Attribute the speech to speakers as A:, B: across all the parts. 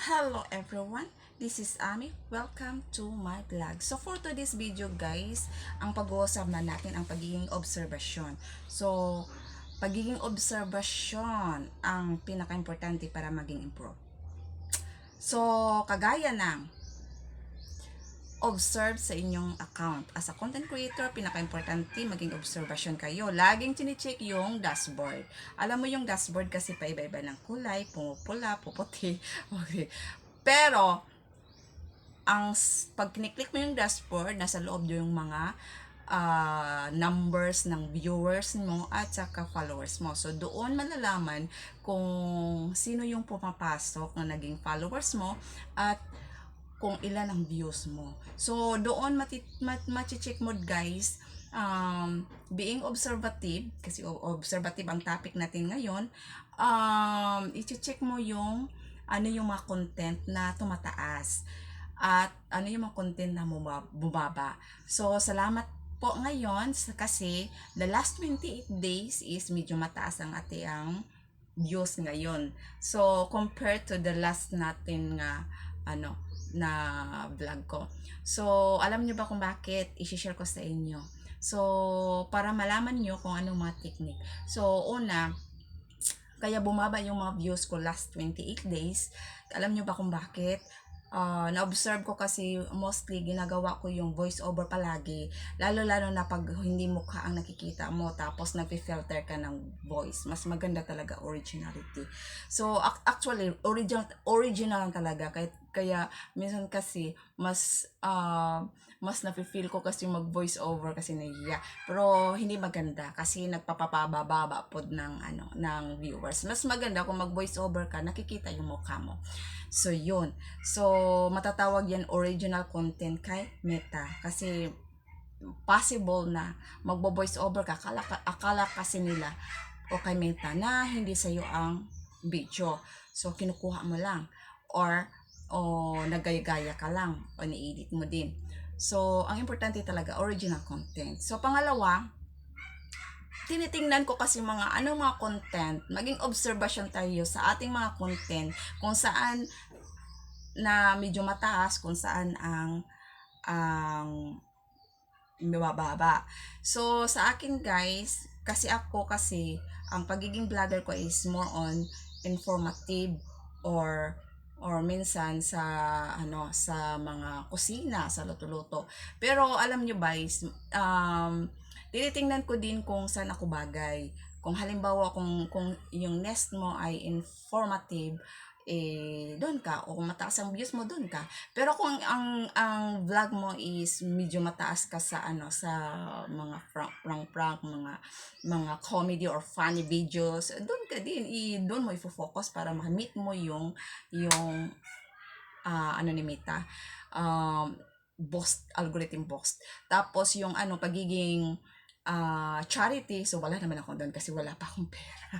A: Hello everyone, this is Ami. Welcome to my vlog. So for today's video guys, ang pag-uusap na natin ang pagiging obserbasyon. So, pagiging obserbasyon ang pinaka-importante para maging improve. So, kagaya ng observe sa inyong account. As a content creator, pinaka-importante maging observation kayo. Laging tinicheck yung dashboard. Alam mo yung dashboard kasi paiba-iba ng kulay, pumupula, puputi. Okay. Pero, pag kiniklik mo yung dashboard, nasa loob yung mga numbers ng viewers mo at saka followers mo. So, doon malalaman kung sino yung pumapasok na naging followers mo at kung ilan ang views mo. So, doon mati-check mo guys, being observative, kasi observative ang topic natin ngayon, i-check mo yung ano yung mga content na tumataas at ano yung mga content na bumaba. So, salamat po ngayon kasi the last 28 days is medyo mataas ang ating views ngayon. So, compared to the last natin nga na vlog ko. So, alam niyo ba kung bakit? I-share ko sa inyo. So, para malaman niyo kung anong mga technique. So, una, kaya bumaba yung mga views ko last 28 days. Alam niyo ba kung bakit? Na-observe ko kasi mostly ginagawa ko yung voice over palagi, lalo-lalo na pag hindi mukha ang nakikita mo tapos nagfi-filter ka ng voice. Mas maganda talaga originality. So actually original lang talaga, kaya minsan kasi mas nafe-feel ko kasi mag voice over kasi nahiya. Pero hindi maganda kasi nagpapababa pod ng viewers. Mas maganda kung mag voice over ka, nakikita yung mukha mo. So, yun. So, matatawag yan original content kay Meta. Kasi, possible na magbo-voice over ka. Akala kasi nila o kay Meta na hindi sa'yo ang video. So, kinukuha mo lang. O nagaya-gaya ka lang. O ni-edit mo din. So, ang importante talaga, original content. So, pangalawa, tinitingnan ko kasi anong mga content, maging observation tayo sa ating mga content, kung saan na medyo mataas, kung saan ang mababa. So, sa akin guys, ang pagiging vlogger ko is more on informative or minsan sa mga kusina, sa luto-luto. Pero alam nyo guys, tinitingnan ko din kung saan ako bagay. Kung halimbawa kung yung nest mo ay informative, doon ka, o kung mataas ang views mo, doon ka. Pero kung ang vlog mo is medyo mataas ka sa sa mga prank, mga comedy or funny videos, doon ka din, doon mo i-focus para ma-meet mo yung ni Meta, algorithm boost. Tapos yung pagiging charity, so wala naman ako doon kasi wala pa akong pera.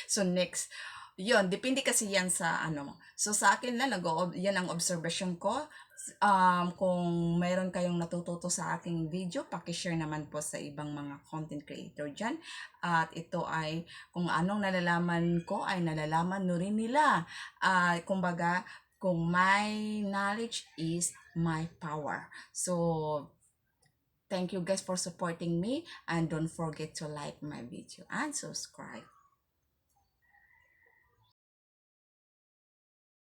A: So next, yun, depende kasi yan sa So sa akin lang, yan ang observation ko. Kung mayroon kayong natututo sa aking video, pakishare naman po sa ibang mga content creator dyan. At ito ay, kung anong nalalaman ko, ay nalalaman no rin nila. Kumbaga, kung my knowledge is my power. So, thank you guys for supporting me, and don't forget to like my video and subscribe.